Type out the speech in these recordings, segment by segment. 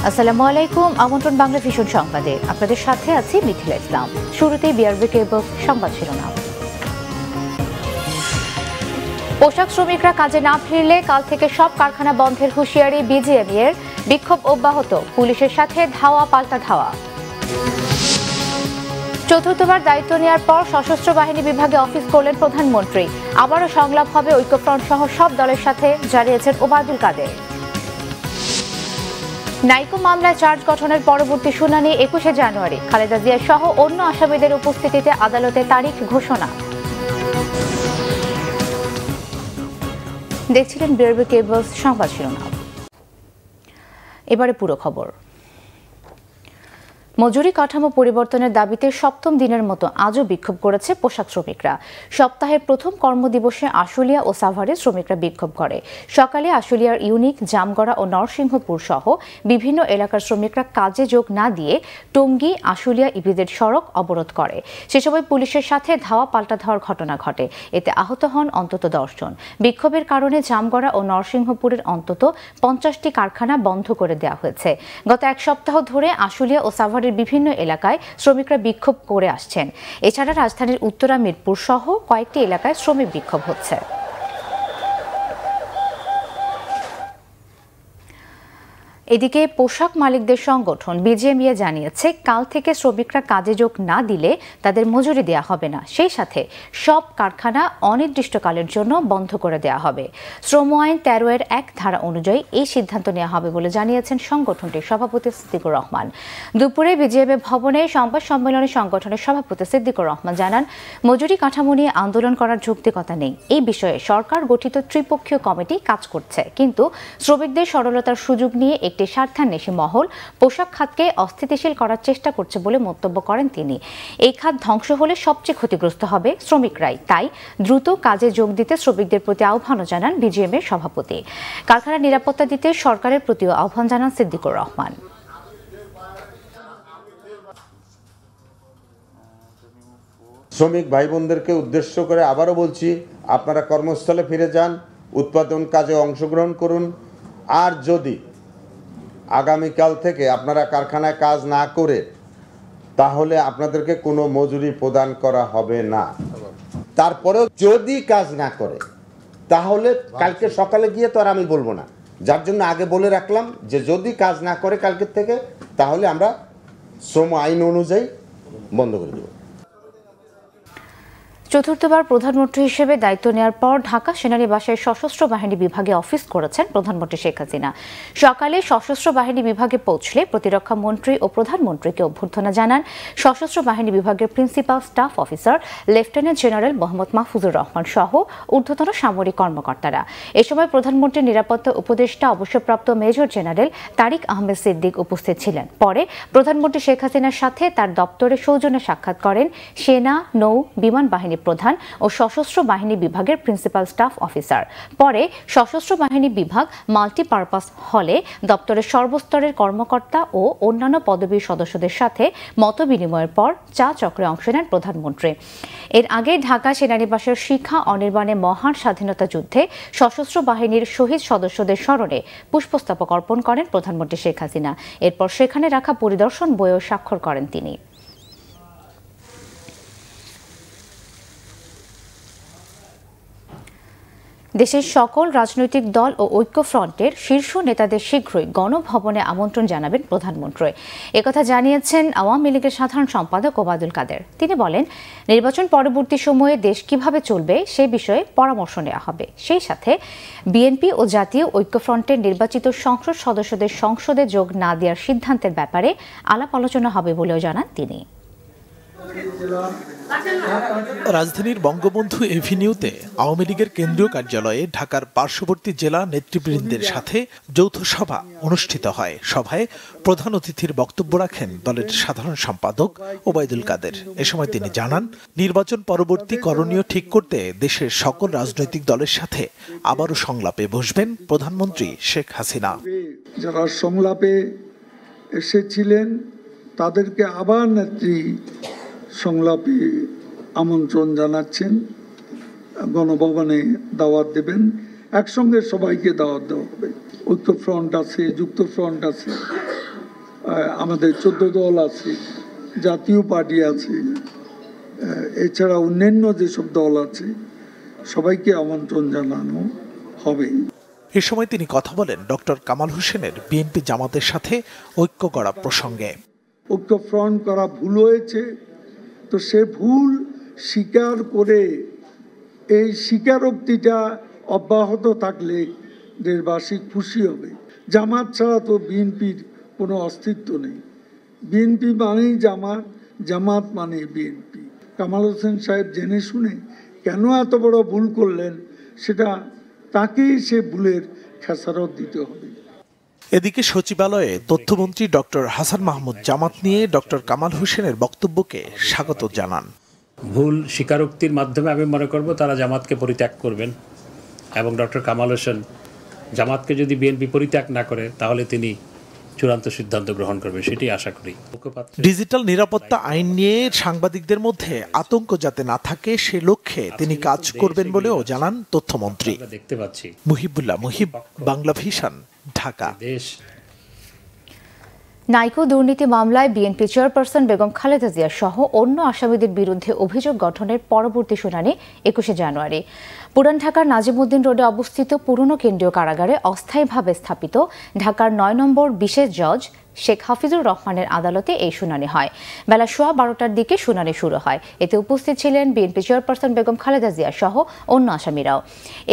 আসসালামু আলাইকুম। আমন্ত্রণ বাংলা ভিশন সংবাদে আপনাদের সাথে আছি মিথিলা ইসলাম। শুরুতেই বিআরবি কেবল সংবাদ শিরোনাম। পোশাক শ্রমিকরা কাজে না ফিরলে কাল থেকে সব কারখানা বন্ধের হুঁশিয়ারি বিজিএমইএর, বিক্ষোভ অব্যাহত, পুলিশের সাথে ধাওয়া পাল্টা ধাওয়া। চতুর্থবার দায়িত্ব নেওয়ার পর সশস্ত্র বাহিনী বিভাগে অফিস করলেন প্রধানমন্ত্রী। আবারও সংলাপ হবে ঐক্যফ্রন্ট সহ সব দলের সাথে, জানিয়েছেন ওবায়দুল কাদের। নাইকো মামলায় চার্জ গঠনের পরবর্তী শুনানি 21শে জানুয়ারি। খালেদা জিয়া সহ অন্য আসামিদের উপস্থিতিতে আদালতে তারিখ ঘোষণা। দেখছিলেন বিআরবি কেবলস সংবাদ শিরোনাম। এবারে পুরো খবর। মজুরি কাঠামো পরিবর্তনের দাবিতে সপ্তম দিনের মতো আজও বিক্ষোভ করেছে পোশাক শ্রমিকরা। সপ্তাহের প্রথম কর্মদিবসে আশুলিয়া ও সাভারে শ্রমিকরা বিক্ষোভ করে। সকালে আশুলিয়ার ইউনিক, জামগড়া ও নরসিংহপুর সহ বিভিন্ন এলাকার শ্রমিকরা কাজে যোগ না দিয়ে টঙ্গী আশুলিয়া ইপিজেড সড়ক অবরোধ করে। সে সময় পুলিশের সাথে ধাওয়া পাল্টা ধাওয়ার ঘটনা ঘটে। এতে আহত হন অন্তত 10 জন। বিক্ষোভের কারণে জামগড়া ও নরসিংহপুরের অন্তত 50টি কারখানা বন্ধ করে দেওয়া হয়েছে। গত এক সপ্তাহ ধরে আশুলিয়া ও সাভার বিভিন্ন এলাকায় শ্রমিকরা বিক্ষোভ করে আসছেন। এছাড়া রাজধানীর উত্তরা, মিরপুর সহ কয়েকটি এলাকায় শ্রমিক বিক্ষোভ হচ্ছে। এদিকে পোশাক মালিকদের সংগঠন বিজিএমইএ জানিয়েছে, কাল থেকে শ্রমিকরা কাজে যোগ না দিলে তাদের মজুরি দেওয়া হবে না। সেই সাথে সব কারখানা অনির্দিষ্টকালের জন্য বন্ধ করে দেওয়া হবে। শ্রম আইন 13-1 ধারা অনুযায়ী এই সিদ্ধান্ত নেওয়া হবে বলে জানিয়েছেন সংগঠনটির সভাপতি সিদ্দিকুর রহমান। দুপুরে বিজিএমইএ ভবনে সংবাদ সম্মেলনে সংগঠনের সভাপতি সিদ্দিকুর রহমান জানান, মজুরি কাঠামো নিয়ে আন্দোলন করার যৌক্তিকতা নেই। এই বিষয়ে সরকার গঠিত ত্রিপক্ষীয় কমিটি কাজ করছে, কিন্তু শ্রমিকদের সরলতার সুযোগ নিয়ে একটি স্বার্থান্বেষী মহল পোশাক খাতকে অস্থিতিশীল করার চেষ্টা করছে বলে মন্তব্য করেন তিনি। এই খাত ধ্বংস হলে সবচেয়ে ক্ষতিগ্রস্ত হবে শ্রমিকরাই। তাই দ্রুত কাজে যোগ দিতে শ্রমিকদের প্রতি আহ্বানও জানান বিজিএমইএর সভাপতি। কারখানার নিরাপত্তা দিতে সরকারের প্রতিও আহ্বান জানান সিদ্দিকুর রহমান। শ্রমিক ভাই বোনদেরকে উদ্দেশ্য করে আবারও বলছি, আপনারা কর্মস্থলে ফিরে যান, উৎপাদন কাজে অংশগ্রহণ করুন। আর যদি আগামীকাল থেকে আপনারা কারখানায় কাজ না করে, তাহলে আপনাদেরকে কোনো মজুরি প্রদান করা হবে না। তারপরেও যদি কাজ না করে, তাহলে কালকে সকালে গিয়ে তো আর আমি বলবো না। যার জন্য আগে বলে রাখলাম যে যদি কাজ না করে কালকের থেকে, তাহলে আমরা শ্রম আইন অনুযায়ী বন্ধ করে দেব। চতুর্থবার প্রধানমন্ত্রী হিসেবে দায়িত্ব নেওয়ার পর ঢাকা সেনানিবাসের সশস্ত্র বাহিনী বিভাগে অফিস করেছেন প্রধানমন্ত্রী শেখ হাসিনা। সকালে সশস্ত্র বাহিনী বিভাগে পৌঁছলে প্রতিরক্ষা মন্ত্রী ও প্রধানমন্ত্রীকে অভ্যর্থনা জানান সশস্ত্র বাহিনী বিভাগের principal staff officer lieutenant general Mohammad Mahfuzur Rahman সহ ঊর্ধ্বতন সামরিক কর্মকর্তারা। এ সময় প্রধানমন্ত্রীর নিরাপত্তা উপদেষ্টা অবসরপ্রাপ্ত মেজর জেনারেল তারিক আহমেদ সিদ্দিক উপস্থিত ছিলেন। পরে প্রধানমন্ত্রী শেখ হাসিনার সাথে তার দপ্তরে সৌজন্য সাক্ষাৎ করেন সেনা, নৌ, বিমান বাহিনী প্রধান ও সশস্ত্র বাহিনী বিভাগের প্রিন্সিপাল স্টাফ অফিসার। পরে সশস্ত্র বাহিনী বিভাগ মাল্টিপারপাস হলে দপ্তরের সর্বস্তরের কর্মকর্তা ও অন্যান্য পদবীর সদস্যদের সাথে মতবিনিময়ের পর চা চক্রে অংশ নেন প্রধানমন্ত্রী। এর আগে ঢাকা সেনানিবাসের শিখা অনির্বাণে মহান স্বাধীনতা যুদ্ধে সশস্ত্র বাহিনীর শহীদ সদস্যদের স্মরণে পুষ্পস্তবক অর্পণ করেন প্রধানমন্ত্রী শেখ হাসিনা। এরপর সেখানে রাখা পরিদর্শন বইও স্বাক্ষর করেন তিনি। দেশের সকল রাজনৈতিক দল ও ঐক্যফ্রন্টের শীর্ষ নেতাদের শীঘ্রই গণভবনে আমন্ত্রণ জানাবেন প্রধানমন্ত্রী। একথা জানিয়েছেন আওয়ামী লীগের সাধারণ সম্পাদক ওবায়দুল কাদের। তিনি বলেন, নির্বাচন পরবর্তী সময়ে দেশ কিভাবে চলবে সে বিষয়ে পরামর্শ নেওয়া হবে। সেই সাথে বিএনপি ও জাতীয় ঐক্যফ্রন্টের নির্বাচিত সংসদ সদস্যদের সংসদে যোগ না দেওয়ার সিদ্ধান্তের ব্যাপারে আলাপ আলোচনা হবে বলেও জানান তিনি। রাজধানীর বঙ্গবন্ধু এভিনিউতে আওয়ামী লীগের কেন্দ্রীয় কার্যালয়ে ঢাকার পার্শ্ববর্তী জেলা নেতৃবৃন্দের সাথে যৌথ সভা অনুষ্ঠিত হয়। সভায় প্রধান অতিথির বক্তব্য রাখেন দলের সাধারণ সম্পাদক ওবায়দুল কাদের। এ সময় তিনি জানান, নির্বাচন পরবর্তী করণীয় ঠিক করতে দেশের সকল রাজনৈতিক দলের সাথে আবারও সংলাপে বসবেন প্রধানমন্ত্রী শেখ হাসিনা। যারা সংলাপে এসেছিলেন তাদেরকে আবার নেত্রী সংলাপে আমন্ত্রণ জানাচ্ছেন, গণভবনে দাওয়াত দেবেন, একসঙ্গে সবাইকে দাওয়াত দেওয়া হবে। ঐক্যফ্রন্ট আছে, যুক্তফ্রন্ট আছে, আমাদের 14 দল আছে, জাতীয় পার্টি আছে, এছাড়া অন্যান্য যেসব দল আছে সবাইকে আমন্ত্রণ জানানো হবে। এ সময় তিনি কথা বলেন ডক্টর কামাল হোসেনের বিএনপি জামাতের সাথে ঐক্য করা প্রসঙ্গে। ঐক্য ফ্রন্ট করা ভুল হয়েছে, তো সে ভুল স্বীকার করে এই স্বীকারোক্তিটা অব্যাহত থাকলে দেশবাসী খুশি হবে। জামাত ছাড়া তো বিএনপির কোনো অস্তিত্ব নেই। বিএনপি মানেই জামাত, জামাত মানে বিএনপি। কামাল হোসেন সাহেব জেনে শুনে কেন এত বড় ভুল করলেন, সেটা তাকেই সে ভুলের খেসারত দিতে হবে। এদিকে সচিবালয়ে তথ্যমন্ত্রী ডক্টর হাসান মাহমুদ জামাত নিয়ে ডক্টর কামাল হোসেনের বক্তব্যকে স্বাগত জানান। ভুল স্বীকারোক্তির মাধ্যমে আমি মনে করব তারা জামাতকে পরিত্যাগ করবেন, এবং ডক্টর কামাল হোসেন জামাতকে যদি বিএনপি পরিত্যাগ না করে তাহলে তিনি চূড়ান্ত সিদ্ধান্ত গ্রহণ করবেন, সেটি আশা করি। ডিজিটাল নিরাপত্তা আইন নিয়ে সাংবাদিকদের মধ্যে আতঙ্ক যাতে না থাকে সে লক্ষ্যে তিনি কাজ করবেন বলেও জানান তথ্যমন্ত্রী। দেখতে পাচ্ছি মুহিবুল্লাহ মুহিব, বাংলা ভিশন, ঢাকা। নাইকো দুর্নীতি মামলায় বিএনপি চেয়ারপারসন বেগম খালেদা জিয়া সহ অন্য আসামিদের বিরুদ্ধে অভিযোগ গঠনের পরবর্তী শুনানি 21 জানুয়ারি। পুরান ঢাকার নাজিমউদ্দিন রোডে অবস্থিত পুরনো কেন্দ্রীয় কারাগারে অস্থায়ীভাবে স্থাপিত ঢাকার 9 নম্বর বিশেষ জজ শেখ হাফিজুর রহমানের আদালতে এই শুনানি হয়। বেলা 12:15টার দিকে শুনানি শুরু হয়। এতে উপস্থিত ছিলেন বিএনপি চেয়ারপারসন বেগম খালেদা জিয়া সহ অন্য আসামিরাও।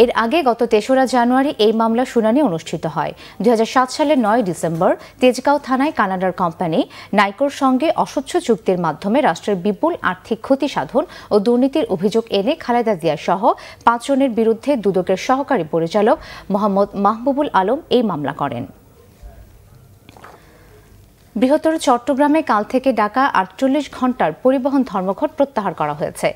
এর আগে গত 3রা জানুয়ারি এই মামলার শুনানি অনুষ্ঠিত হয়। 2007 সালের 9 ডিসেম্বর তেজগাঁও থানায় কানাডার কোম্পানি নাইকোর সঙ্গে অস্বচ্ছ চুক্তির মাধ্যমে রাষ্ট্রের বিপুল আর্থিক ক্ষতি সাধন ও দুর্নীতির অভিযোগ এনে খালেদা জিয়া সহ 5 জনের বিরুদ্ধে দুদকের সহকারী পরিচালক মোহাম্মদ মাহবুবুল আলম এই মামলা করেন। বৃহত্তর চট্টগ্রামে কাল থেকে ডাকা 48 ঘণ্টার পরিবহন ধর্মঘট প্রত্যাহার করা হয়েছে।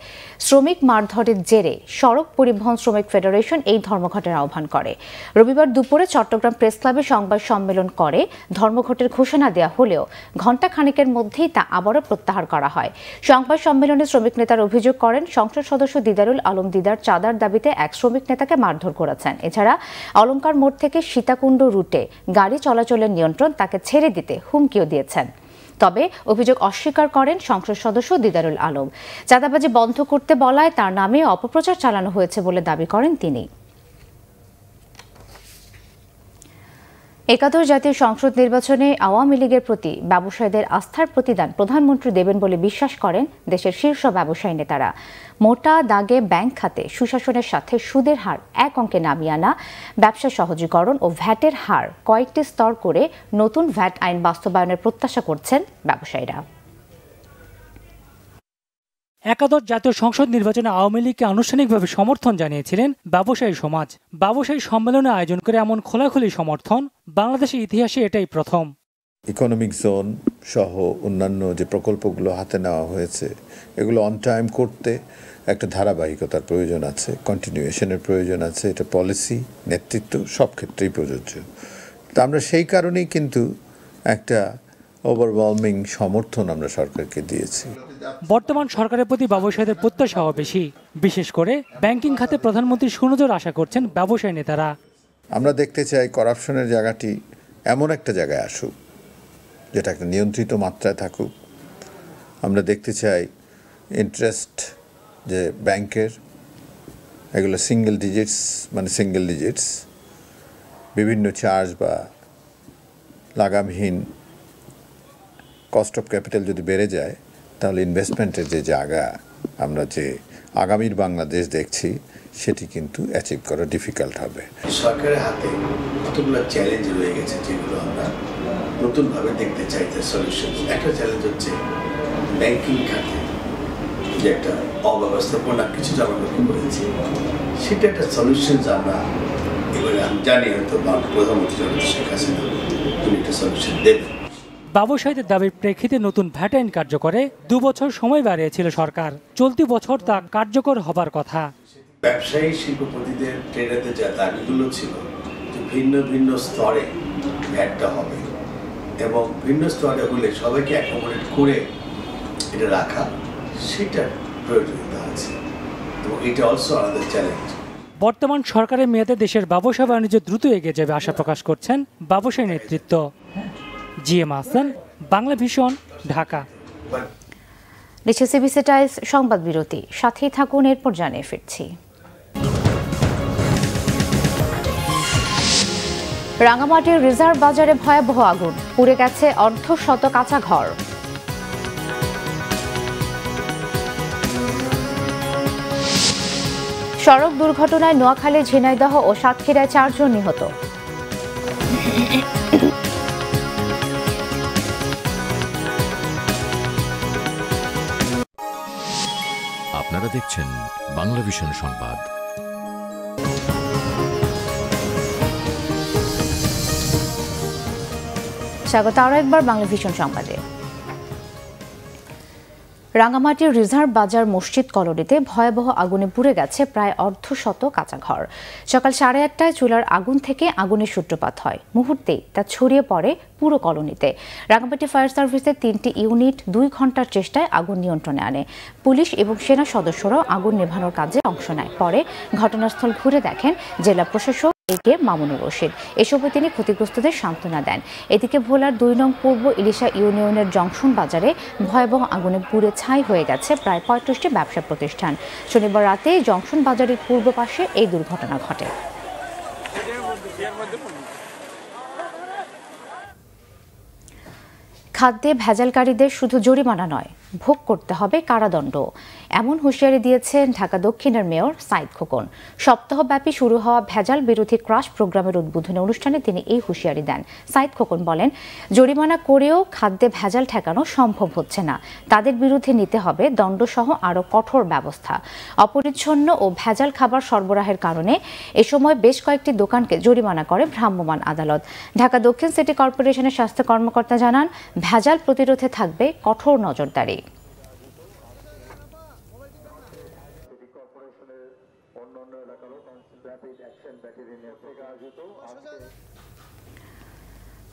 শ্রমিক মারধরের জেরে সড়ক পরিবহন শ্রমিক ফেডারেশন এই ধর্মঘটের আহ্বান করে। রবিবার দুপুরে চট্টগ্রাম প্রেস ক্লাবে সংবাদ সম্মেলন করে ধর্মঘটের ঘোষণা দেওয়া হলেও ঘণ্টা খানেকের মধ্যেই তা আবারও প্রত্যাহার করা হয়। সংবাদ সম্মেলনে শ্রমিক নেতার অভিযোগ করেন সংসদ সদস্য দিদারুল আলম দিদার চাঁদার দাবিতে এক শ্রমিক নেতাকে মারধর করেছেন। এছাড়া অলঙ্কার মোড় থেকে সীতাকুণ্ড রুটে গাড়ি চলাচলের নিয়ন্ত্রণ তাকে ছেড়ে দিতে হুমকি দিয়েছেন। তবে অভিযোগ অস্বীকার করেন সংসদ সদস্য দিদারুল আলম। চাঁদাবাজি বন্ধ করতে বলায় তার নামে অপপ্রচার চালানো হয়েছে বলে দাবি করেন তিনি। একাদশ জাতীয় সংসদ নির্বাচনে আওয়ামী লীগের প্রতি ব্যবসায়ীদের আস্থার প্রতিদান প্রধানমন্ত্রী দেবেন বলে বিশ্বাস করেন দেশের শীর্ষ ব্যবসায়ী নেতারা। মোটা দাগে ব্যাংক খাতে সুশাসনের সাথে সুদের হার এক অঙ্কে নামিয়ে আনা, ব্যবসা সহজীকরণ ও ভ্যাটের হার কয়েকটি স্তর করে নতুন ভ্যাট আইন বাস্তবায়নের প্রত্যাশা করছেন ব্যবসায়ীরা। একাদশ জাতীয় সংসদ নির্বাচনে আওয়ামী লীগকে আনুষ্ঠানিকভাবে সমর্থন জানিয়েছিলেন ব্যবসায়ী সমাজ। ব্যবসায়ী সম্মেলনে আয়োজন করে এমন খোলাখুলি সমর্থন বাংলাদেশের ইতিহাসে এটাই প্রথম। ইকোনমিক জোন সহ অন্যান্য যে প্রকল্পগুলো হাতে নেওয়া হয়েছে এগুলো অন টাইম করতে একটা ধারাবাহিকতার প্রয়োজন আছে, কন্টিনিউয়েশনের প্রয়োজন আছে। এটা পলিসি, নেতৃত্ব সব ক্ষেত্রেই প্রযোজ্য। তা আমরা সেই কারণেই কিন্তু একটা ওভারওয়েলমিং সমর্থন আমরা সরকারকে দিয়েছি। বর্তমান সরকারের প্রতি ব্যবসায়ীদের প্রত্যাশাও বেশি, বিশেষ করে ব্যাংকিং খাতে প্রধানমন্ত্রীর সুনজর আশা করছেন ব্যবসায়ী নেতারা। আমরা দেখতে চাই করাপশনের জায়গাটি এমন একটা জায়গায় আসুক যেটা একটা নিয়ন্ত্রিত মাত্রায় থাকুক। আমরা দেখতে চাই ইন্টারেস্ট যে ব্যাংকের এগুলো সিঙ্গেল ডিজিটস, বিভিন্ন চার্জ বা লাগামহীন কস্ট অফ ক্যাপিটাল যদি বেড়ে যায় তাহলে ইনভেস্টমেন্টের যে জায়গা আমরা যে আগামীর বাংলাদেশ দেখছি সেটি কিন্তু অ্যাচিভ করা ডিফিকাল্ট হবে। সরকারের হাতে কতগুলো চ্যালেঞ্জ রয়ে গেছে যেগুলো আমরা নতুনভাবে দেখতে চাই সলিউশন। একটা চ্যালেঞ্জ হচ্ছে ব্যাংকিং খাতে যে একটা অব্যবস্থাপনা কিছু আমরা লক্ষ্য করেছি, সেটা একটা সলিউশন আমরা এবারে আমি জানি হয়তো প্রধানমন্ত্রী শেখ হাসিনা তিনি একটা সলিউশন দেবেন। ব্যবসায়ীদের দাবির প্রেক্ষিতে নতুন ভ্যাট আইন কার্যকরে 2 বছর সময় বাড়িয়েছিল সরকার। চলতি বছর তা কার্যকর হবার কথা। ব্যবসায়ী শিল্পপতিদের ট্রেডারদের যা দাবিগুলো ছিল যে ভিন্ন ভিন্ন স্তরে ভ্যাটটা হবে এবং ভিন্ন স্তরে হলে সবাইকে অ্যাকোমোডেট করে এটা রাখা, সেটার প্রয়োজনীয়তা আছে এবং এটা অলসো আমাদের চ্যালেঞ্জ। বর্তমান সরকারের মেয়াদে দেশের ব্যবসা বাণিজ্য দ্রুত এগিয়ে যাবে আশা প্রকাশ করছেন ব্যবসায়ী নেতৃত্ব। GM Hasan, Bangla vision, Dhaka. CBC Times সংবাদ বিরতি, সাথেই থাকুন, এরপর জানিয়ে ফিরছি। রাঙামাটির রিজার্ভ বাজারে ভয়াবহ আগুন, পুড়ে গেছে অর্ধশত কাঁচা ঘর। সড়ক দুর্ঘটনায় নোয়াখালী, ঝিনাইদহ ও সাতক্ষীরায় 4 জন নিহত। আপনারা দেখছেন বাংলা ভিশন সংবাদ। স্বাগত আরও একবার বাংলা ভিশন সংবাদে। রাঙামাটির রিজার্ভ বাজার মসজিদ কলোনিতে ভয়াবহ আগুনে পুড়ে গেছে প্রায় অর্ধশত কাঁচা ঘর। সকাল 8:30টায় চুলার আগুন থেকে আগুনের সূত্রপাত হয়, মুহূর্তেই তা ছড়িয়ে পড়ে পুরো কলোনিতে। রাঙামাটি ফায়ার সার্ভিসের 3টি ইউনিট 2 ঘন্টার চেষ্টায় আগুন নিয়ন্ত্রণে আনে। পুলিশ এবং সেনা সদস্যরাও আগুন নেভানোর কাজে অংশ নেয়। পরে ঘটনাস্থল ঘুরে দেখেন জেলা প্রশাসক একে মামুনুর রশিদ। এ সময় তিনি ক্ষতিগ্রস্তদের সান্ত্বনা দেন। এদিকে ভোলার 2 নং পূর্ব ইলিশা ইউনিয়নের জংশন বাজারে ভয়াবহ আগুনে পুড়ে ছাই হয়ে গেছে প্রায় 35টি ব্যবসা প্রতিষ্ঠান। শনিবার রাতে জংশন বাজারের পূর্ব পাশে এই দুর্ঘটনা ঘটে। খাদ্যে ভেজালকারীদের শুধু জরিমানা নয়, ভোগ করতে হবে কারাদণ্ড, এমন হুঁশিয়ারি দিয়েছেন ঢাকা দক্ষিণের মেয়র সাইদ খোকন। সপ্তাহব্যাপী শুরু হওয়া ভেজাল বিরোধী ক্রাশ প্রোগ্রামের উদ্বোধনী অনুষ্ঠানে তিনি এই হুঁশিয়ারি দেন। সাইদ খোকন বলেন, জরিমানা করেও খাদ্যে ভেজাল ঠেকানো সম্ভব হচ্ছে না, তাদের বিরুদ্ধে নিতে হবে দণ্ডসহ আরও কঠোর ব্যবস্থা। অপরিচ্ছন্ন ও ভেজাল খাবার সরবরাহের কারণে এ সময় বেশ কয়েকটি দোকানকে জরিমানা করে ভ্রাম্যমাণ আদালত। ঢাকা দক্ষিণ সিটি কর্পোরেশনের স্বাস্থ্য কর্মকর্তা জানান, ভেজাল প্রতিরোধে থাকবে কঠোর নজরদারি।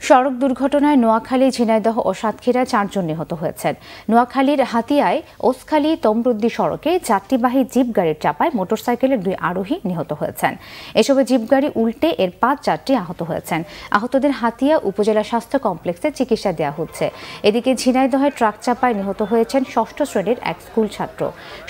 সড়ক দুর্ঘটনায় নোয়াখালী, ঝিনাইদহ ও সাতক্ষীরায় 4 জন নিহত হয়েছেন। নোয়াখালীর হাতিয়ায় ওসখালী তমরুদ্দি সড়কে যাত্রীবাহী জিপ গাড়ির চাপায় মোটরসাইকেলের 2 আরোহী নিহত হয়েছেন। এসবে জিপ গাড়ি উল্টে এর 5 যাত্রী আহত হয়েছেন। আহতদের হাতিয়া উপজেলা স্বাস্থ্য কমপ্লেক্সে চিকিৎসা দেওয়া হচ্ছে। এদিকে ঝিনাইদহে ট্রাক চাপায় নিহত হয়েছেন 6ষ্ঠ শ্রেণীর এক স্কুল ছাত্র।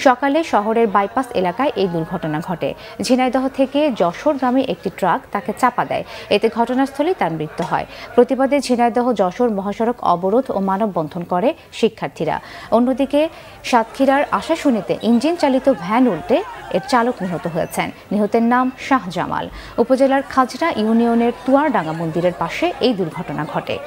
সকালে শহরের বাইপাস এলাকায় এই দুর্ঘটনা ঘটে। ঝিনাইদহ থেকে যশোরগামী একটি ট্রাক তাকে চাপা দেয়, এতে ঘটনাস্থলেই তার মৃত্যু হয়। প্রতিবাদে ঝিনাইদহ যশোর মহাসড়ক অবরোধ ও মানববন্ধন করে শিক্ষার্থীরা। অন্যদিকে সাতক্ষীরার আশাশুনিতে ইঞ্জিন চালিত ভ্যান উল্টে এর চালক নিহত হয়েছেন। নিহতের নাম শাহজামাল। উপজেলার খাজরা ইউনিয়নের তুয়ারডাঙ্গা মন্দিরের পাশে এই দুর্ঘটনা ঘটে।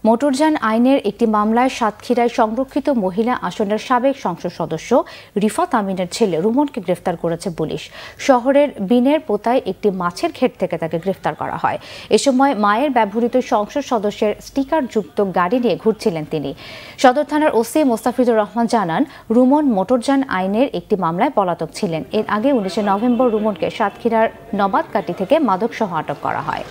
মোটরযান আইনের একটি মামলায় সাতক্ষীরায় সংরক্ষিত মহিলা আসনের সাবেক সংসদ সদস্য রিফাত আমিনের ছেলে রুমনকে গ্রেফতার করেছে পুলিশ। শহরের বিনের পোতায় একটি মাছের ঘের থেকে তাকে গ্রেফতার করা হয়। এ সময় মায়ের ব্যবহৃত সংসদ সদস্যের স্টিকারযুক্ত গাড়ি নিয়ে ঘুরছিলেন তিনি। সদর থানার ওসি মোস্তাফিজুর রহমান জানান, রুমন মোটরযান আইনের একটি মামলায় পলাতক ছিলেন। এর আগে 19 নভেম্বর রুমনকে সাতক্ষীরার নবাদকাটি থেকে মাদকসহ আটক করা হয়।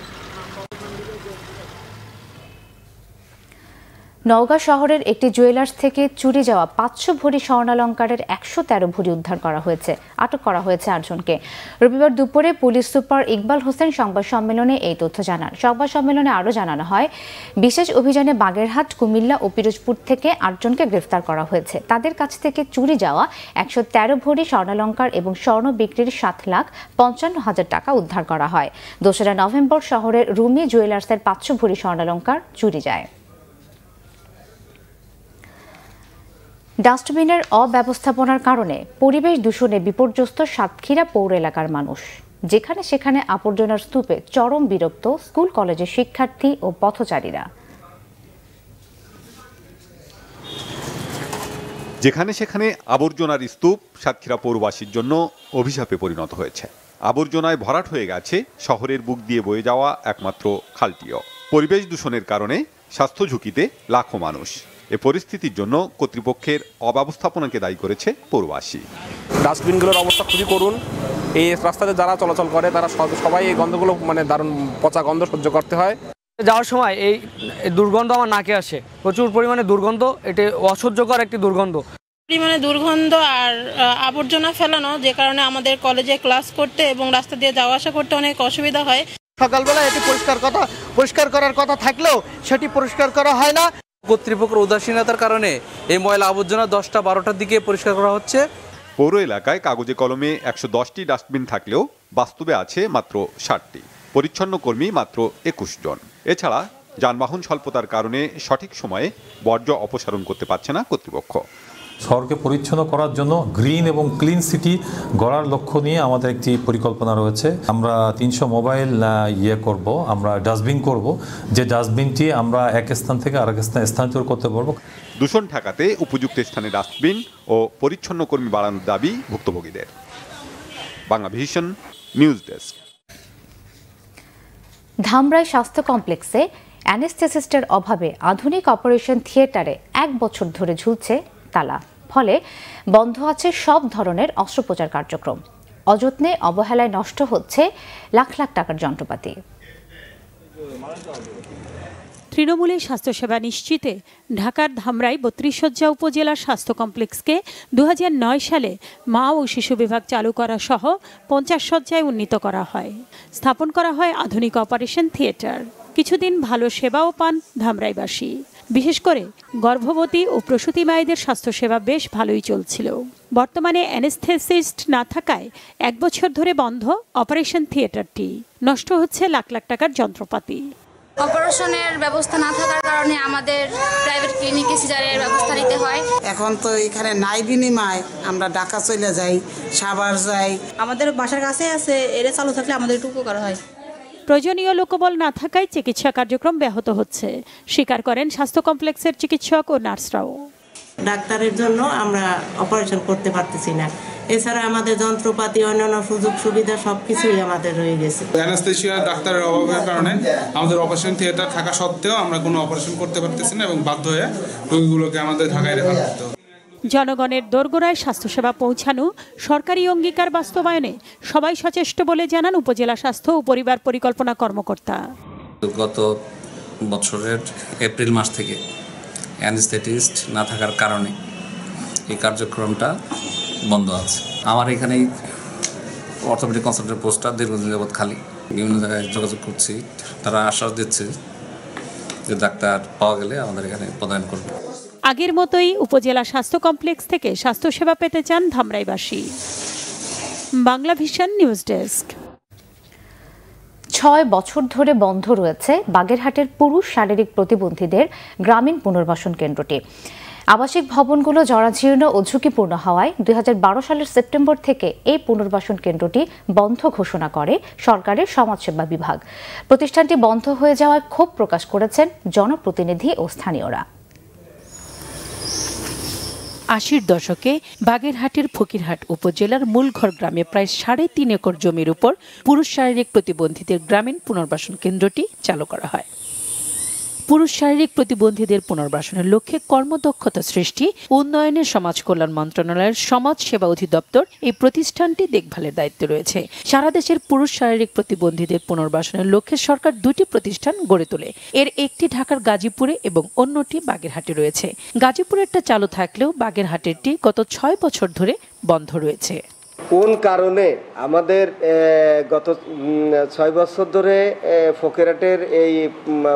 নওগাঁ শহরের একটি জুয়েলার্স থেকে চুরি যাওয়া 500 ভরি স্বর্ণালংকারের 113 ভরি উদ্ধার করা হয়েছে। আটক করা হয়েছে 8 জনকে। রবিবার দুপুরে পুলিশ সুপার ইকবাল হোসেন সংবাদ সম্মেলনে এই তথ্য জানান। সংবাদ সম্মেলনে আরও জানানো হয়, বিশেষ অভিযানে বাগেরহাট, কুমিল্লা ও পিরোজপুর থেকে 8 জনকে গ্রেফতার করা হয়েছে। তাদের কাছ থেকে চুরি যাওয়া 113 ভরি স্বর্ণালংকার এবং স্বর্ণ বিক্রির 7,55,000 টাকা উদ্ধার করা হয়। 2 নভেম্বর শহরের রুমি জুয়েলার্সের 500 ভরি স্বর্ণালংকার চুরি যায়। ডাস্টবিনের অব্যবস্থাপনার কারণে পরিবেশ দূষণে বিপর্যস্ত সাতক্ষীরা পৌর এলাকার মানুষ। যেখানে সেখানে আবর্জনার স্তূপে চরম বিরক্ত স্কুল কলেজের শিক্ষার্থী ও পথচারীরা। যেখানে সেখানে আবর্জনার স্তূপ সাতক্ষীরা পৌরবাসীর জন্য অভিশাপে পরিণত হয়েছে। আবর্জনায় ভরাট হয়ে গেছে শহরের বুক দিয়ে বয়ে যাওয়া একমাত্র খালটিও। পরিবেশ দূষণের কারণে স্বাস্থ্য ঝুঁকিতে লাখো মানুষ। এ পরিস্থিতির জন্য কর্তৃপক্ষের অব্যবস্থাপনাকে দায়ী করেছে পৌরবাসী। ডাস্টবিনগুলোর অবস্থা খুবই করুণ। এই রাস্তাতে যারা চলাচল করে তারা সবাই এই গন্ধগুলো দারুণ পচা গন্ধ সহ্য করতে হয়। যাওয়ার সময় এই দুর্গন্ধ আমার নাকে আসে, প্রচুর পরিমাণে দুর্গন্ধ। এটি অসহ্যকর একটি দুর্গন্ধ। মানে দুর্গন্ধ আর আবর্জনা ফেলানো, যে কারণে আমাদের কলেজে ক্লাস করতে এবং রাস্তা দিয়ে যাওয়া আসা করতে অনেক অসুবিধা হয়। সকালবেলা এটি পরিষ্কার করার কথা থাকলেও সেটি পরিষ্কার করা হয় না। কর্তৃপক্ষের উদাসীনতার কারণে এই ময়লা আবর্জনা 10টা-12টার দিকে পরিষ্কার করা হচ্ছে। পৌর এলাকায় কাগজে কলমে 110টি ডাস্টবিন থাকলেও বাস্তবে আছে মাত্র 60টি, পরিচ্ছন্ন কর্মী মাত্র 21 জন। এছাড়া যানবাহন স্বল্পতার কারণে সঠিক সময়ে বর্জ্য অপসারণ করতে পারছে না কর্তৃপক্ষ। শহরকে পরিচ্ছন্ন করার জন্য গ্রিন এবং ক্লিন সিটি গড়ার লক্ষ্য নিয়ে আমাদের একটি পরিকল্পনা রয়েছে। আমরা 300 মোবাইল করব, আমরা ডাস্টবিন করব, যে ডাস্টবিনটি আমরা এক স্থান থেকে আরেক স্থানে স্থানান্তর করতে পারবো। দূষণ ঠেকাতে উপযুক্ত স্থানে ডাস্টবিন ও পরিচ্ছন্ন কর্মী বাড়ানোর দাবি ভুক্তভোগীদের। Bangla vision news desk. Dhamrai স্বাস্থ্য কমপ্লেক্সে অ্যানেস্থেসিস্টের অভাবে আধুনিক অপারেশন থিয়েটারে 1 বছর ধরে ঝুলছে তালা। ফলে বন্ধ আছে সব ধরনের অস্ত্রোপচার কার্যক্রম। অযত্নে অবহেলায় নষ্ট হচ্ছে লাখ লাখ টাকার যন্ত্রপাতি। তৃণমূলের স্বাস্থ্যসেবা নিশ্চিতে ঢাকার ধামরাই 32 শয্যা উপজেলার স্বাস্থ্য কমপ্লেক্সকে 2009 সালে মা ও শিশু বিভাগ চালু করা সহ 50 শয্যায় উন্নীত করা হয়। স্থাপন করা হয় আধুনিক অপারেশন থিয়েটার। কিছুদিন ভালো সেবাও পান ধামরাইবাসী। বিশেষ করে গর্ভবতী ও প্রসূতি মায়েদের স্বাস্থ্যসেবা বেশ ভালোই চলছিল। বর্তমানে অ্যানেস্থেসিস্ট না থাকায় 1 বছর ধরে বন্ধ অপারেশন থিয়েটারটি। নষ্ট হচ্ছে লাখ লাখ টাকার যন্ত্রপাতি। অপারেশনের ব্যবস্থা না থাকার কারণে আমাদের প্রাইভেট ক্লিনিকে সিজারের ব্যবস্থা নিতে হয়। এখন তো এখানে নাই বিনিময় আমরা ঢাকা চলে যাই, সাভার যাই। আমাদের বাসার কাছে আছে, এরা চালু থাকলে আমাদের একটু উপকার হয়। প্রয়োজনীয় লোকবল না থাকায় চিকিৎসা কার্যক্রম ব্যাহত হচ্ছে, স্বীকার করেন স্বাস্থ্য কমপ্লেক্সের চিকিৎসক ও নার্সরাও। ডাক্তারের জন্য আমরা অপারেশন করতে পারতেছি না। এছাড়া আমাদের যন্ত্রপাতি, অন্যান্য সুযোগ সুবিধা সবকিছুই আমাদের রয়ে গেছে। অ্যানেস্থেসিয়া ডাক্তারের অভাবের কারণে আমাদের অপারেশন থিয়েটার থাকা সত্ত্বেও আমরা কোনো অপারেশন করতে পারতেছি না এবং বাধ্য হয়ে রোগীগুলোকে আমাদের ঢাকায় রেফার করতে হবে। জনগণের দোরগোড়ায় স্বাস্থ্যসেবা পৌঁছানো সরকারি অঙ্গীকার বাস্তবায়নে সবাই সচেষ্ট বলে জানান উপজেলা স্বাস্থ্য ও পরিবার পরিকল্পনা কর্মকর্তা। গত বছরের এপ্রিল মাস থেকে অ্যানেস্থেটিস্ট না থাকার কারণে এই কার্যক্রমটা বন্ধ আছে। আমার এখানেই অর্থোপেডিক কনসালটেন্ট পোস্টটা দীর্ঘদিন যাবৎ খালি। বিভিন্ন জায়গায় যোগাযোগ করছি, তারা আশ্বাস দিচ্ছে যে ডাক্তার পাওয়া গেলে আমাদের এখানে প্রদান করবে। আগের মতোই উপজেলা স্বাস্থ্য কমপ্লেক্স থেকে স্বাস্থ্যসেবা পেতে চান ধামরাইবাসী। Bangla vision news desk. 6 বছর ধরে বন্ধ রয়েছে বাগেরহাটের পুরুষ শারীরিক প্রতিবন্ধীদের গ্রামীণ পুনর্বাসন কেন্দ্রটি। আবাসিক ভবনগুলো জরাজীর্ণ ও ঝুঁকিপূর্ণ হওয়ায় 2012 সালের সেপ্টেম্বর থেকে এই পুনর্বাসন কেন্দ্রটি বন্ধ ঘোষণা করে সরকারের সমাজসেবা বিভাগ। প্রতিষ্ঠানটি বন্ধ হয়ে যাওয়ায় ক্ষোভ প্রকাশ করেছেন জনপ্রতিনিধি ও স্থানীয়রা। 80-র দশকে বাগেরহাটের ফকিরহাট উপজেলার মূলঘর গ্রামে প্রায় 3.5 একর জমির উপর পুরুষ শারীরিক প্রতিবন্ধীদের গ্রামীণ পুনর্বাসন কেন্দ্রটি চালু করা হয়। পুরুষ শারীরিক প্রতিবন্ধীদের পুনর্বাসনের লক্ষ্যে কর্মদক্ষতা সৃষ্টি উন্নয়নের সমাজ কল্যাণ মন্ত্রণালয়ের সমাজ সেবা অধিদপ্তর এই প্রতিষ্ঠানটি দেখভালের দায়িত্বে রয়েছে। সারা দেশের পুরুষ শারীরিক প্রতিবন্ধীদের পুনর্বাসনের লক্ষ্যে সরকার 2টি প্রতিষ্ঠান গড়ে তোলে। এর একটি ঢাকার গাজীপুরে এবং অন্যটি বাগেরহাটে রয়েছে। গাজীপুরেরটা চালু থাকলেও বাগেরহাটেরটি গত 6 বছর ধরে বন্ধ রয়েছে। কোন কারণে আমাদের গত 6 বছর ধরে ফকিরহাটের এই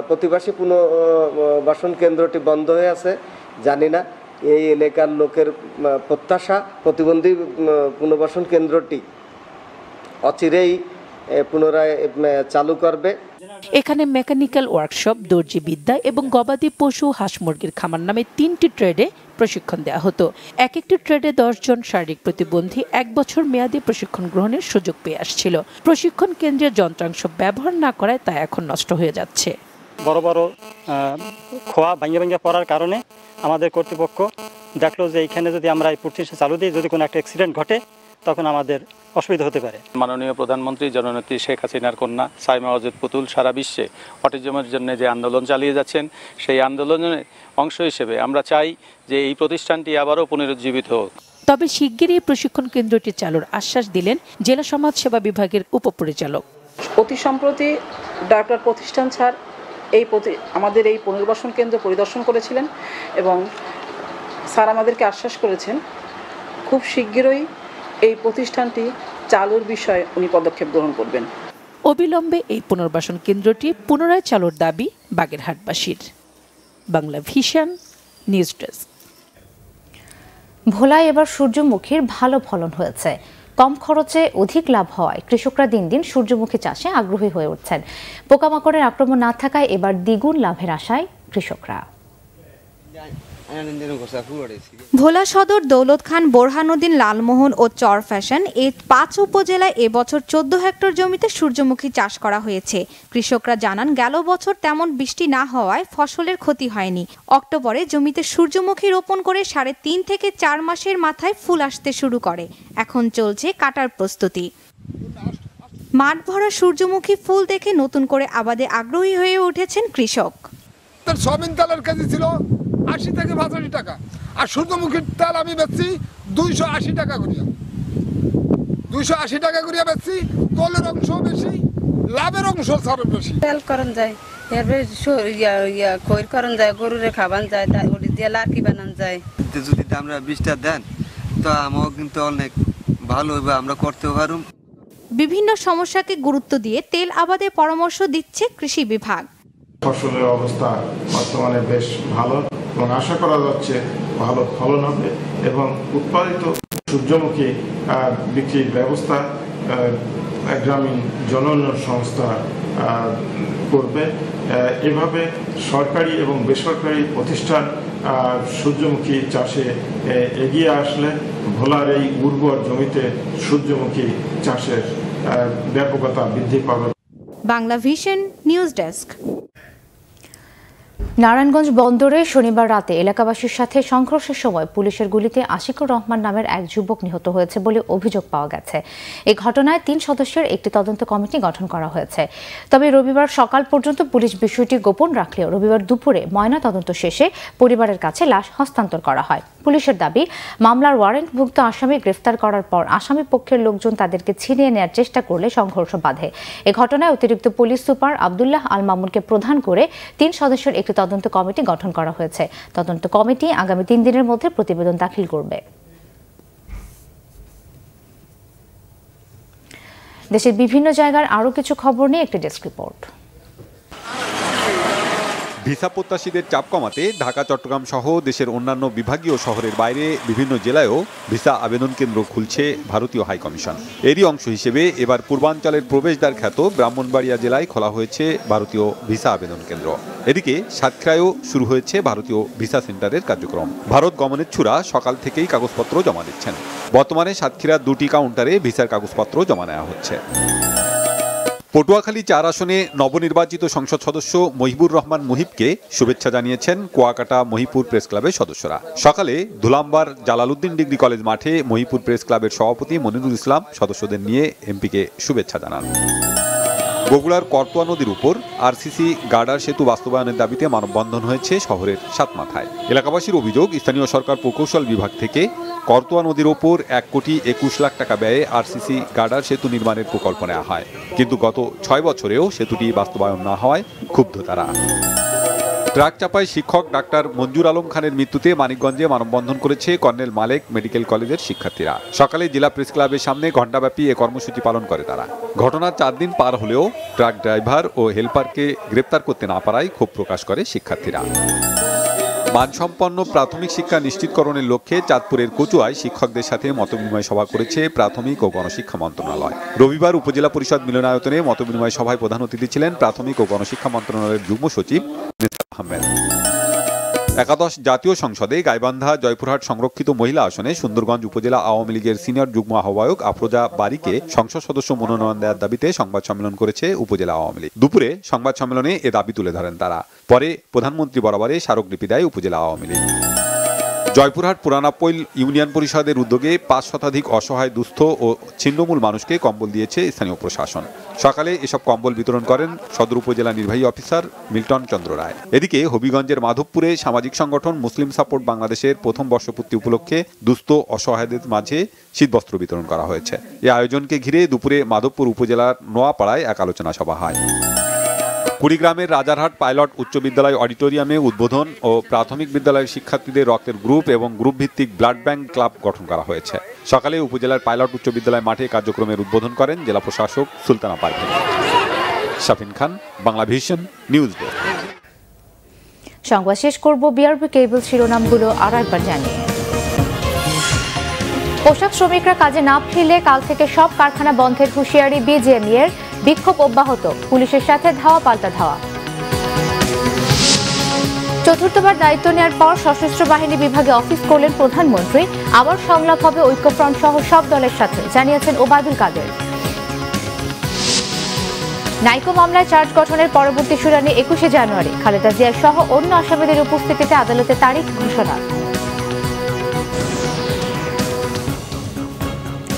প্রতিবাসী পুনর্বাসন কেন্দ্রটি বন্ধ হয়ে আছে জানি না। এই এলাকার লোকের প্রত্যাশা প্রতিবন্ধী পুনর্বাসন কেন্দ্রটি অচিরেই পুনরায় চালু করবে। এখানে মেকানিক্যাল ওয়ার্কশপ, দর্জি বিদ্যা এবং গবাদি পশু, হাঁস মুরগির খামার নামে 3টি ট্রেডে প্রশিক্ষণ দেওয়া হতো। এক একটি ট্রেডে 10 জন শারীরিক প্রতিবন্ধী 1 বছর মেয়াদী প্রশিক্ষণ গ্রহণের সুযোগ পেয়ে আসছিল। প্রশিক্ষণ কেন্দ্রের যন্ত্রাংশ ব্যবহার না করায় তা এখন নষ্ট হয়ে যাচ্ছে। বড় বড় খোয়া ভাঙে পড়ার কারণে আমাদের কর্তৃপক্ষ দেখলো যে এইখানে যদি আমরা এই প্রতিষ্ঠান চালু দিই, যদি কোনো একটা অ্যাক্সিডেন্ট ঘটে তখন আমাদের অসুবিধা হতে পারে। মাননীয় প্রধানমন্ত্রী জননেত্রী শেখ হাসিনার কন্যা সাইমা ওয়াজেদ পুতুল সারা বিশ্বে অটিজমের জন্য যে আন্দোলন চালিয়ে যাচ্ছেন, সেই আন্দোলনের অংশ হিসেবে আমরা চাই যে এই প্রতিষ্ঠানটি আবারও পুনরুজ্জীবিত হোক। তবে শিগগিরই প্রশিক্ষণ কেন্দ্রটি চালুর আশ্বাস দিলেন জেলা সমাজ সেবা বিভাগের উপপরিচালক। অতি সম্প্রতি ডাক্তার প্রতিষ্ঠান ছাড় আমাদের এই পুনর্বাসন কেন্দ্র পরিদর্শন করেছিলেন এবং স্যার আমাদেরকে আশ্বাস করেছেন খুব শীঘ্রই এই প্রতিষ্ঠানটি চালুর বিষয়ে উনি পদক্ষেপ গ্রহণ করবেন। অবিলম্বে এই পুনর্বাসন কেন্দ্রটি পুনরায় চালুর দাবি বাগেরহাটবাসীর। Bangla vision news desk. ভোলায় এবার সূর্যমুখীর ভালো ফলন হয়েছে। কম খরচে অধিক লাভ হওয়ায় কৃষকরা দিন দিন সূর্যমুখী চাষে আগ্রহী হয়ে উঠছেন। পোকামাকড়ের আক্রমণ না থাকায় এবার দ্বিগুণ লাভের আশায় কৃষকরা। ভোলা সদর দৌলত খান, বোরহানুদ্দিন, লালমোহন ও চর ফ্যাশন এই 5 উপজেলায় এবছর 14 হেক্টর জমিতে সূর্যমুখী চাষ করা হয়েছে। কৃষকরা জানান, গেল বছর তেমন বৃষ্টি না হওয়ায় ফসলের ক্ষতি হয়নি। অক্টোবরে জমিতে সূর্যমুখী রোপণ করে 3.5 থেকে 4 মাসের মাথায় ফুল আসতে শুরু করে। এখন চলছে কাটার প্রস্তুতি। মাঠ ভরা সূর্যমুখী ফুল দেখে নতুন করে আবাদে আগ্রহী হয়ে উঠেছেন কৃষক। সয়াবিন তেলের কেজি ছিল 80 থেকে 85 টাকা, আর সূর্যমুখীর তেল আমি বেচছি 280 টাকা করিয়া। 280 টাকা করিয়া বেচছি। তোলের অংশ বেশি, লাভের অংশ ছাড়া বেশি। তেল করন যায়, এরপরে খৈর করন যায়, গরুরে খাবান যায়, তাই ওটি দিয়ে লাকি বানান যায়। যদি আমরা 20টা দেন তো আমাও কিন্তু অনেক ভালো হবে, আমরা করতে পারুম। বিভিন্ন সমস্যাকে গুরুত্ব দিয়ে তেল আবাদের পরামর্শ দিচ্ছে কৃষি বিভাগ। ফসলের অবস্থা বর্তমানে বেশ ভালো এবং আশা করা যাচ্ছে ভালো ফলন হবে এবং উৎপাদিত সূর্যমুখী বিক্রির ব্যবস্থা গ্রামীণ জনউন্নয়ন সংস্থা করবে। এভাবে সরকারি এবং বেসরকারি প্রতিষ্ঠান সূর্যমুখী চাষে এগিয়ে আসলে ভোলার এই উর্বর জমিতে সূর্যমুখী চাষের ব্যাপকতা বৃদ্ধি পাবে। Bangla vision news desk. Narayanganj বন্দরে শনিবার রাতে এলাকাবাসীর সাথে সংঘর্ষের সময় পুলিশের গুলিতে আশিকুর রহমান নামের এক যুবক নিহত হয়েছে বলে অভিযোগ পাওয়া গেছে। এই ঘটনায় 3 সদস্যের একটি তদন্ত কমিটি গঠন করা হয়েছে। তবে রবিবার সকাল পর্যন্ত পুলিশ বিষয়টি গোপন রাখলেও রবিবার দুপুরে ময়না তদন্ত শেষে পরিবারের কাছে লাশ হস্তান্তর করা হয়। পুলিশের দাবি, মামলার ওয়ারেন্টভুক্ত আসামি গ্রেফতার করার পর আসামি পক্ষের লোকজন তাদেরকে ছিনিয়ে নেওয়ার চেষ্টা করলে সংঘর্ষ বাধে। এ ঘটনায় অতিরিক্ত পুলিশ সুপার আব্দুল্লাহ আল মামুনকে প্রধান করে 3 সদস্যের একটি তদন্ত কমিটি গঠন করা হয়েছে। তদন্ত কমিটি আগামী 3 দিনের মধ্যে প্রতিবেদন দাখিল করবে। দেশের বিভিন্ন জায়গার আরও কিছু খবর নিয়ে একটি ডেস্ক রিপোর্ট। ভিসা প্রত্যাশীদের চাপ কমাতে ঢাকা, চট্টগ্রাম সহ দেশের অন্যান্য বিভাগীয় শহরের বাইরে বিভিন্ন জেলায়ও ভিসা আবেদন কেন্দ্র খুলছে ভারতীয় হাইকমিশন। এরই অংশ হিসেবে এবার পূর্বাঞ্চলের প্রবেশদ্বার খ্যাত ব্রাহ্মণবাড়িয়া জেলায় খোলা হয়েছে ভারতীয় ভিসা আবেদন কেন্দ্র। এদিকে সাতক্ষীরায়ও শুরু হয়েছে ভারতীয় ভিসা সেন্টারের কার্যক্রম। ভারত গমনের ছুরা সকাল থেকেই কাগজপত্র জমা দিচ্ছেন। বর্তমানে সাতক্ষীরার 2টি কাউন্টারে ভিসার কাগজপত্র জমা নেওয়া হচ্ছে। পটুয়াখালী 4 আসনে নবনির্বাচিত সংসদ সদস্য মহিবুর রহমান মুহিবকে শুভেচ্ছা জানিয়েছেন কুয়াকাটা মহিপুর প্রেস ক্লাবের সদস্যরা। সকালে ধুলাম্বার জালালউদ্দিন ডিগ্রি কলেজ মাঠে মহিপুর প্রেস ক্লাবের সভাপতি মনিরুল ইসলাম সদস্যদের নিয়ে এমপিকে শুভেচ্ছা জানান। বগুড়ার করতোয়া নদীর উপর আরসিসি গার্ডার সেতু বাস্তবায়নের দাবিতে মানববন্ধন হয়েছে শহরের সাতমাথায়। এলাকাবাসীর অভিযোগ, স্থানীয় সরকার প্রকৌশল বিভাগ থেকে করতোয়া নদীর ওপর 1,21 লাখ টাকা ব্যয়ে আরসিসি গার্ডার সেতু নির্মাণের প্রকল্প নেওয়া হয়, কিন্তু গত 6 বছরেও সেতুটি বাস্তবায়ন না হওয়ায় ক্ষুব্ধ তারা। ট্রাক চাপায় শিক্ষক ডাক্তার মঞ্জুর আলম খানের মৃত্যুতে মানিকগঞ্জে মানববন্ধন করেছে কর্নেল মালেক মেডিকেল কলেজের শিক্ষার্থীরা। সকালে জেলা প্রেস ক্লাবের সামনে ঘণ্টাব্যাপী এ কর্মসূচি পালন করে তারা। ঘটনার 4 দিন পার হলেও ট্রাক ড্রাইভার ও হেলপারকে গ্রেপ্তার করতে না পারায় ক্ষোভ প্রকাশ করে শিক্ষার্থীরা। মানসম্পন্ন প্রাথমিক শিক্ষা নিশ্চিতকরণের লক্ষ্যে চাঁদপুরের কচুয়ায় শিক্ষকদের সাথে মতবিনিময় সভা করেছে প্রাথমিক ও গণশিক্ষা মন্ত্রণালয়। রবিবার উপজেলা পরিষদ মিলনায়তনে মতবিনিময় সভায় প্রধান অতিথি ছিলেন প্রাথমিক ও গণশিক্ষা মন্ত্রণালয়ের যুগ্ম সচিব আহমেদ। একাদশ জাতীয় সংসদে গাইবান্ধা জয়পুরহাট সংরক্ষিত মহিলা আসনে সুন্দরগঞ্জ উপজেলা আওয়ামী লীগের সিনিয়র যুগ্ম আহ্বায়ক আফরোজা বারিকে সংসদ সদস্য মনোনয়ন দেওয়ার দাবিতে সংবাদ সম্মেলন করেছে উপজেলা আওয়ামী লীগ। দুপুরে সংবাদ সম্মেলনে এ দাবি তুলে ধরেন তারা। পরে প্রধানমন্ত্রী বরাবরে স্মারকলিপি দেয় উপজেলা আওয়ামী লীগ। জয়পুরহাট পুরানাপৈল ইউনিয়ন পরিষদের উদ্যোগে 5 শতাধিক অসহায় দুস্থ ও ছিন্নমূল মানুষকে কম্বল দিয়েছে স্থানীয় প্রশাসন। সকালে এসব কম্বল বিতরণ করেন সদর উপজেলা নির্বাহী অফিসার মিল্টন চন্দ্র রায়। এদিকে হবিগঞ্জের মাধবপুরে সামাজিক সংগঠন মুসলিম সাপোর্ট বাংলাদেশের প্রথম বর্ষপূর্তি উপলক্ষে দুস্থ অসহায়দের মাঝে শীতবস্ত্র বিতরণ করা হয়েছে। এই আয়োজনকে ঘিরে দুপুরে মাধবপুর উপজেলার নোয়াপাড়ায় এক আলোচনা সভা হয়। কুড়িগ্রামের রাজারহাট পাইলট উচ্চ বিদ্যালয় অডিটোরিয়ামে উদ্বোধন ও প্রাথমিক বিদ্যালয়ের শিক্ষার্থীদের রক্তের গ্রুপ এবং গ্রুপ ভিত্তিক ব্লাড ব্যাংক ক্লাব গঠন করা হয়েছে। সকালে উপজেলার পাইলট উচ্চ বিদ্যালয় মাঠে কার্যক্রমের উদ্বোধন করেন জেলা প্রশাসক সুলতানা পারভীন। শাফিন খান, বাংলা ভিশন নিউজ ডেস্ক। সংবাদ শেষ করব বিআরবি কেবল শিরোনামগুলো আরেকবার জানিয়ে। পোশাক শ্রমিকরা কাজে না ফিরলে কাল থেকে সব কারখানা বন্ধের হুঁশিয়ারি বিজিএমইএর, বিক্ষোভ অব্যাহত, পুলিশের সাথে ধাওয়া পাল্টা ধাওয়া। চতুর্থবার দায়িত্ব নেওয়ার পর সশস্ত্র বাহিনী বিভাগে অফিস করলেন প্রধানমন্ত্রী। আবার সংলাপ হবে ঐক্যফ্রন্ট সহ সব দলের সাথে, জানিয়েছেন ওবায়দুল কাদের। নাইকো মামলায় চার্জ গঠনের পরবর্তী শুনানি 21শে জানুয়ারি। খালেদা জিয়া সহ অন্য আসামিদের উপস্থিতিতে আদালতে তারিখ ঘোষণা।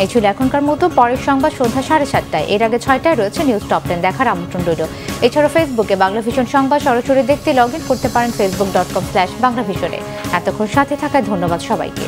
এই ছিল এখনকার মতো। পরের সংবাদ সন্ধ্যা 7:30টায়। এর আগে 6টায় রয়েছে নিউজ টপ 10 দেখার আমন্ত্রণ রইল। এছাড়া ফেসবুকে বাংলা ভিশন সংবাদ সরাসরি দেখতে লগ ইন করতে পারেন facebook.com/বাংলাভিশনে। এতক্ষণ সাথে থাকায় ধন্যবাদ সবাইকে।